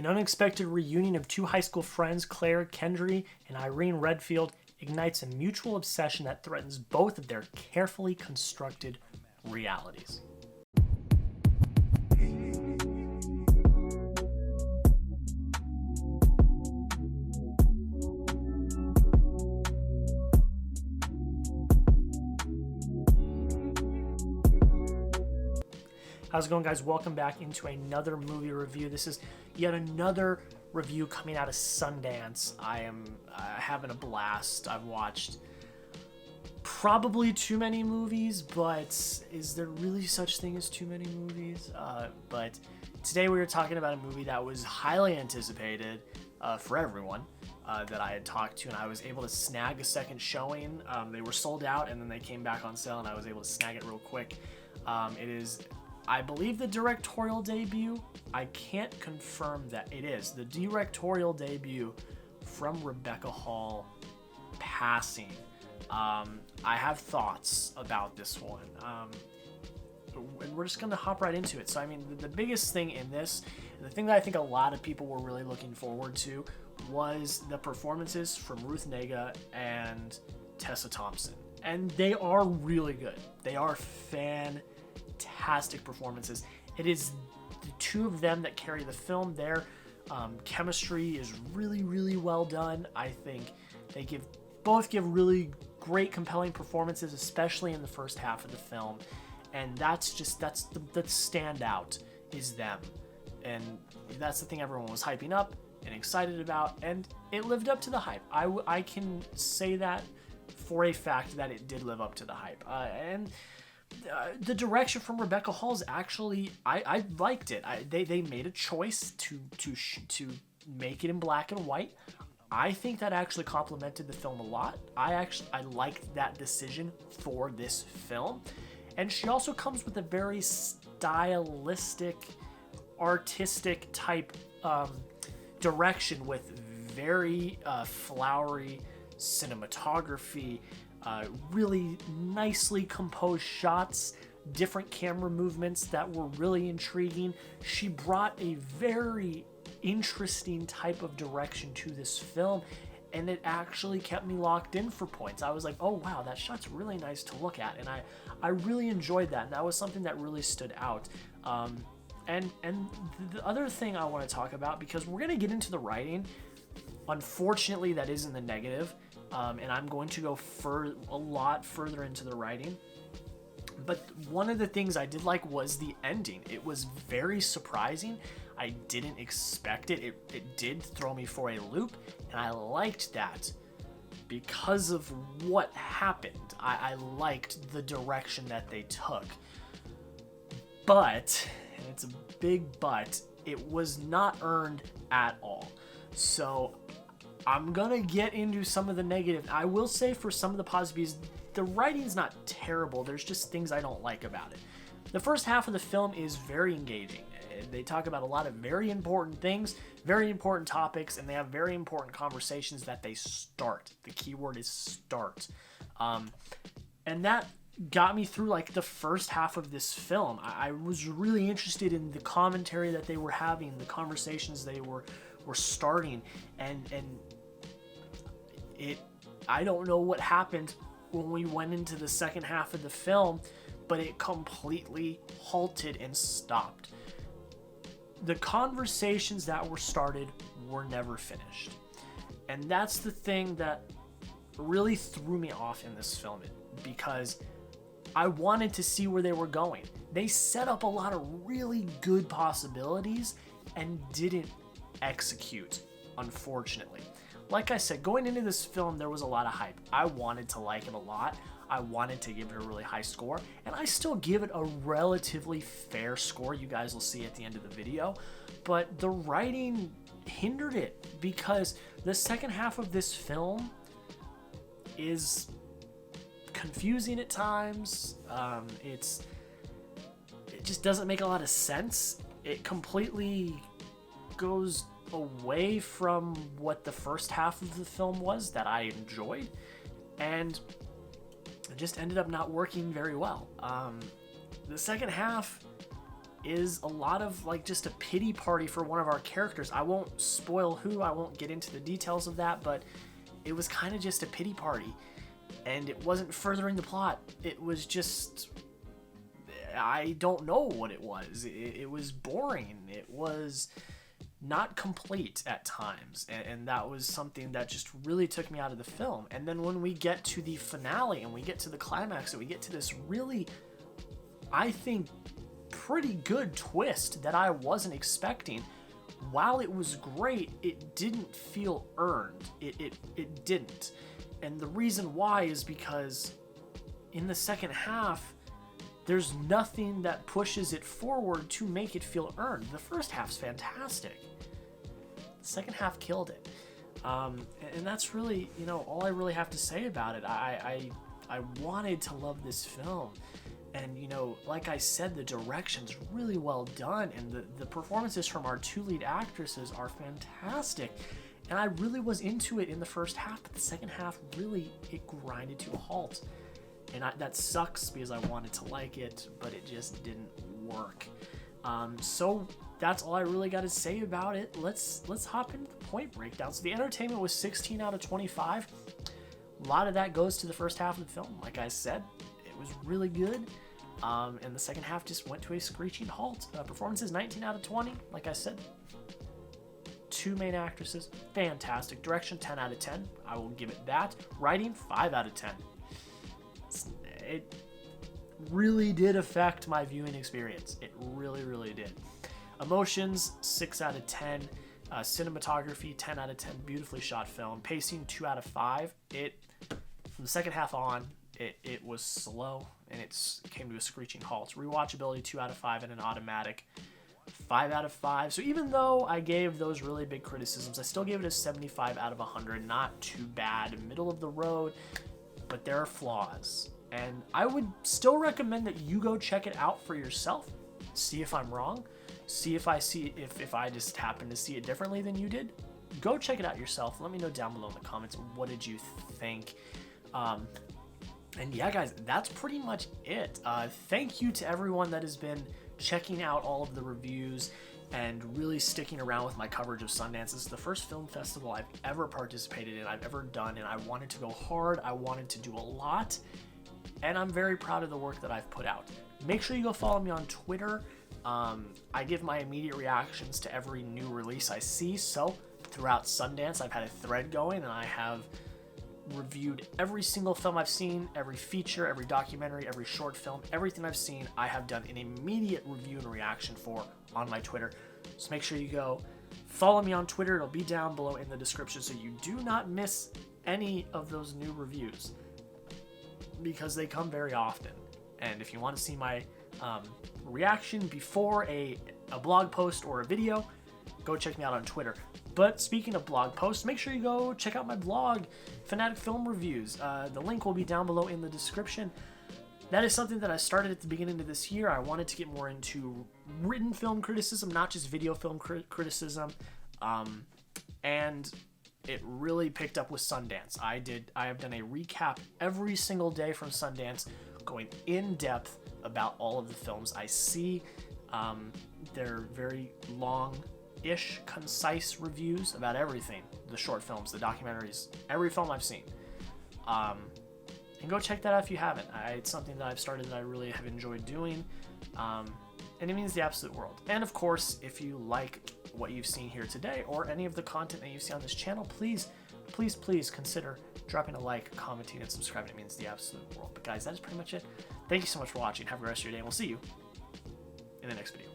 An unexpected reunion of two high school friends, Claire Kendry and Irene Redfield, ignites a mutual obsession that threatens both of their carefully constructed realities. How's it going, guys? Welcome back into another movie review. This is yet another review coming out of Sundance. I am having a blast. I've watched probably too many movies, but is there really such thing as too many movies? But today we were talking about a movie that was highly anticipated for everyone that I had talked to, and I was able to snag a second showing. They were sold out, and then they came back on sale, and I was able to snag it real quick. It is, I believe, the directorial debut. I can't confirm that it is the directorial debut from Rebecca Hall, Passing. I have thoughts about this one, and we're just going to hop right into it. So, I mean, the biggest thing in this, and the thing that I think a lot of people were really looking forward to, was the performances from Ruth Negga and Tessa Thompson. And they are really good. They are fantastic performances. It is the two of them that carry the film. Their chemistry is really, really well done. I think they both give really great, compelling performances, especially in the first half of the film. And that's the standout is them. And that's the thing everyone was hyping up and excited about, and it lived up to the hype. I can say that for a fact that it did live up to the hype. The direction from Rebecca Hall is actually, I liked it. They made a choice to make it in black and white. I think that actually complemented the film a lot. I liked that decision for this film. And she also comes with a very stylistic, artistic type direction with very flowery cinematography, really nicely composed shots, different camera movements that were really intriguing. She brought a very interesting type of direction to this film, and it actually kept me locked in for points. I was like, oh wow, that shot's really nice to look at, and I really enjoyed that, and that was something that really stood out. And the other thing I want to talk about, because we're going to get into the writing, unfortunately that is in the negative, and I'm going to go a lot further into the writing. But one of the things I did like was the ending. It was very surprising. I didn't expect it. It did throw me for a loop, and I liked that because of what happened. I liked the direction that they took. But, and it's a big but, it was not earned at all. So I'm gonna get into some of the negative. I will say for some of the positives, the writing's not terrible. There's just things I don't like about it. The first half of the film is very engaging. They talk about a lot of very important things, very important topics, and they have very important conversations that they start. The key word is start. And that got me through like the first half of this film. I was really interested in the commentary that they were having, the conversations they were starting, and I don't know what happened when we went into the second half of the film, but it completely halted and stopped. The conversations that were started were never finished. And that's the thing that really threw me off in this film, because I wanted to see where they were going. They set up a lot of really good possibilities and didn't execute, unfortunately. Like I said, going into this film, there was a lot of hype. I wanted to like it a lot. I wanted to give it a really high score, and I still give it a relatively fair score. You guys will see at the end of the video. But the writing hindered it, because the second half of this film is confusing at times. It just doesn't make a lot of sense. It completely goes away from what the first half of the film was that I enjoyed, and it just ended up not working very well. The second half, is a lot of like just a pity party for one of our characters. I won't spoil who, I won't get into the details of that, but it was kind of just a pity party, and it wasn't furthering the plot. It was just, I don't know what it was. It was boring. It was not complete at times, and that was something that just really took me out of the film. And then when we get to the finale and we get to the climax and we get to this really, I think, pretty good twist that I wasn't expecting, while it was great, it didn't feel earned. It didn't. And the reason why is because in the second half, there's nothing that pushes it forward to make it feel earned. The first half's fantastic. The second half killed it. And that's really, all I really have to say about it. I wanted to love this film. And, like I said, the direction's really well done. And the performances from our two lead actresses are fantastic. And I really was into it in the first half, but the second half really, it grinded to a halt. And that sucks because I wanted to like it, but it just didn't work. So that's all I really got to say about it. Let's hop into the point breakdown. So the entertainment was 16 out of 25. A lot of that goes to the first half of the film. Like I said, it was really good. And the second half just went to a screeching halt. Performances 19 out of 20. Like I said, two main actresses, fantastic. Direction 10 out of 10. I will give it that. Writing 5 out of 10. It really did affect my viewing experience. It really, really did. Emotions, 6 out of 10. Cinematography, 10 out of 10. Beautifully shot film. Pacing, 2 out of 5. From the second half on, it was slow, and it came to a screeching halt. Rewatchability, 2 out of 5, and an automatic 5 out of 5. So even though I gave those really big criticisms, I still gave it a 75 out of 100. Not too bad. Middle of the road, but there are flaws. And I would still recommend that you go check it out for yourself. See if I'm wrong. See if I just happen to see it differently than you did. Go check it out yourself. Let me know down below in the comments, what did you think? And yeah, guys, that's pretty much it. Thank you to everyone that has been checking out all of the reviews and really sticking around with my coverage of Sundance. This is the first film festival I've ever participated in, I've ever done, and I wanted to go hard. I wanted to do a lot. And I'm very proud of the work that I've put out. Make sure you go follow me on Twitter. I give my immediate reactions to every new release I see. So throughout Sundance, I've had a thread going, and I have reviewed every single film I've seen, every feature, every documentary, every short film, everything I've seen, I have done an immediate review and reaction for on my Twitter. So make sure you go follow me on Twitter. It'll be down below in the description so you do not miss any of those new reviews, because they come very often. And if you want to see my reaction before a blog post or a video, go check me out on Twitter. But speaking of blog posts, make sure you go check out my blog, Fanatic Film Reviews. The link will be down below in the description. That is something that I started at the beginning of this year. I wanted to get more into written film criticism, not just video film criticism. And it really picked up with Sundance. I have done a recap every single day from Sundance, going in depth about all of the films I see. They're very long-ish, concise reviews about everything. The short films, the documentaries, every film I've seen. And go check that out if you haven't. It's something that I've started that I really have enjoyed doing. And it means the absolute world. And of course, if you like what you've seen here today or any of the content that you see on this channel, please consider dropping a like, commenting, and subscribing. It means the absolute world. But guys, that is pretty much it. Thank you so much for watching. Have a great rest of your day, and we'll see you in the next video.